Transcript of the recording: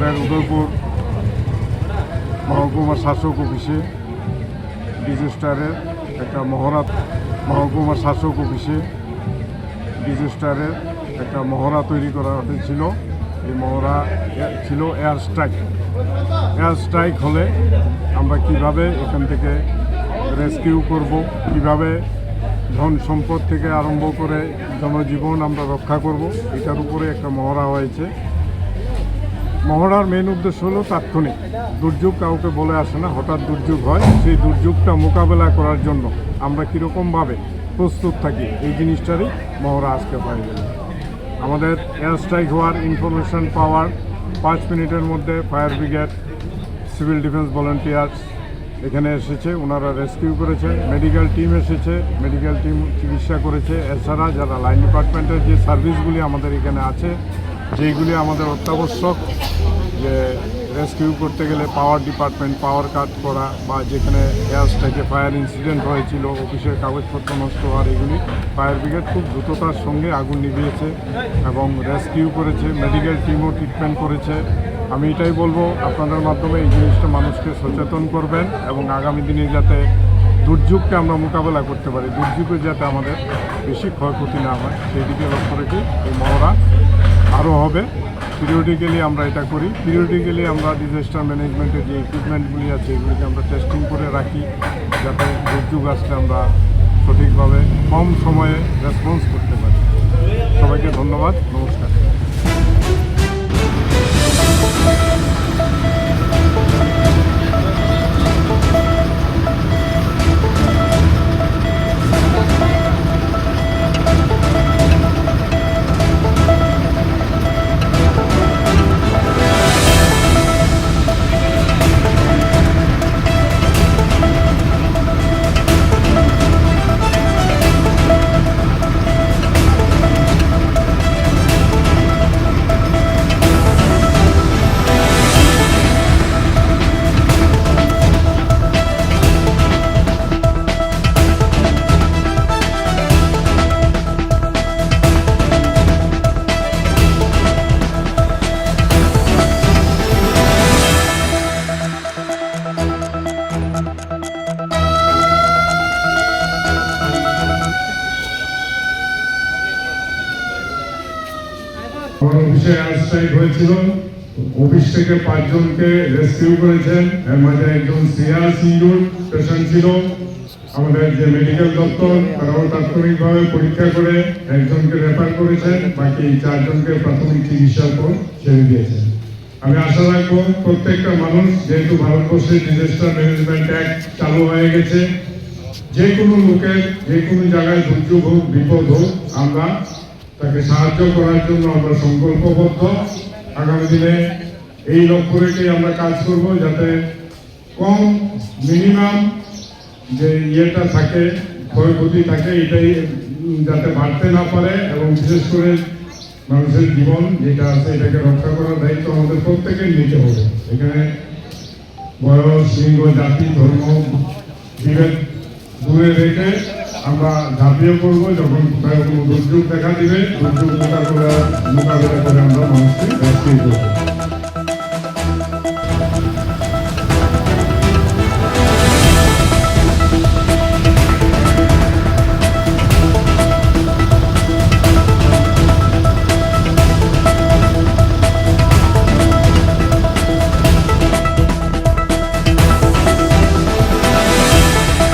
আমাদের উদয়পুর মহকুমা শাসক অফিসে ডিজাস্টারের একটা মহকুমা শাসক অফিসে ডিজাস্টারের একটা মহড়া তৈরি করা হয়েছিল। এই মহড়া ছিল এয়ার স্ট্রাইক হলে আমরা কিভাবে এখান থেকে রেস্কিউ করব, কিভাবে ধন সম্পদ থেকে আরম্ভ করে জনজীবন আমরা রক্ষা করব, এটার উপরে একটা মহড়া হয়েছে। মহড়ার মেন উদ্দেশ্য হলো তাৎক্ষণিক দুর্যোগ কাউকে বলে আসে না, হঠাৎ দুর্যোগ হয়, সেই দুর্যোগটা মোকাবেলা করার জন্য আমরা কীরকমভাবে প্রস্তুত থাকি এই জিনিসটারই মহড়া আজকে পাই গেল। আমাদের এয়ার স্ট্রাইক হওয়ার ইনফরমেশন পাওয়ার 5 মিনিটের মধ্যে fire brigade, civil defence volunteers এখানে এসেছে, ওনারা রেস্কিউ করেছে। মেডিকেল টিম এসেছে, মেডিকেল টিম চিকিৎসা করেছে। এছাড়া যারা লাইন ডিপার্টমেন্টের যে সার্ভিসগুলি আমাদের এখানে আছে, যেইগুলি আমাদের অত্যাবশ্যক, যে রেস্কিউ করতে গেলে পাওয়ার ডিপার্টমেন্ট, পাওয়ার কাট করা, বা যেখানে এয়ার স্ট্রাইকে ফায়ার ইনসিডেন্ট হয়েছিল, অফিসের কাগজপত্র নষ্ট হওয়ার, এগুলি ফায়ার ব্রিগেড খুব দ্রুততার সঙ্গে আগুন নিভিয়েছে এবং রেস্কিউ করেছে। মেডিকেল টিমও ট্রিটমেন্ট করেছে। আমি এটাই বলবো, আপনাদের মাধ্যমে এই জিনিসটা মানুষকে সচেতন করবেন এবং আগামী দিনে যাতে দুর্যোগকে আমরা মোকাবেলা করতে পারি, দুর্যোগে যাতে আমাদের বেশি ক্ষয়ক্ষতি না হয়, সেই দিকে লক্ষ্য রেখে এই মহড়া আরও হবে। পিরিয়ডিক্যালি আমরা এটা করি। পিরিয়ডিক্যালি আমরা ডিজাস্টার ম্যানেজমেন্টের যে ইকুইপমেন্টগুলি আছে এগুলিকে আমরা টেস্টিং করে রাখি, যাতে দুর্যোগ আসলে আমরা সঠিকভাবে কম সময়ে রেসপন্স করতে পারি। সবাইকে ধন্যবাদ, নমস্কার। আমার অফিসে এয়ার স্ট্রাইক হয়েছিল, অফিস থেকে 5 জনকে রেস্কিউ করেছেন। এর মাঝে একজন সিরিয়াস ইনজুর্ড পেশেন্ট ছিল। আমাদের যে মেডিকেল দপ্তর তারাও তাৎক্ষণিকভাবে পরীক্ষা করে একজনকে রেফার করেছেন, বাকি 4 জনকে প্রাথমিক চিকিৎসার পর ছেড়ে দিয়েছেন। আমি আশা রাখবো প্রত্যেকটা মানুষ, যেহেতু ভারতবর্ষে ডিজাস্টার ম্যানেজমেন্ট অ্যাক্ট চালু হয়ে গেছে, যে কোনো লোকের যে কোনো জায়গায় দুর্যোগ হোক, বিপদ হোক, আমরা তাকে সাহায্য করার জন্য আমরা সংকল্পবদ্ধ। আগামী দিনে এই লক্ষ্য রেখে আমরা কাজ করব, যাতে কম মিনিমাম যে ইয়েটা থাকে, ক্ষয়ক্ষতি থাকে, এটাই যাতে বাড়তে না পারে, এবং বিশেষ করে মানুষের জীবন যেটা আছে এটাকে রক্ষা করার দায়িত্ব আমাদের প্রত্যেকের নিতে হবে। এখানে বয়স, লিঙ্গ, জাতি, ধর্ম বিভেদ দূরে রেখে আমরা ঝাঁপিয়ে পড়বো। যখন কোথায় কোনো দুর্যোগ দেখা দিবে, দুর্যোগ মোকাবেলা করে আমরা মানুষকে রেস্কিউ করবো।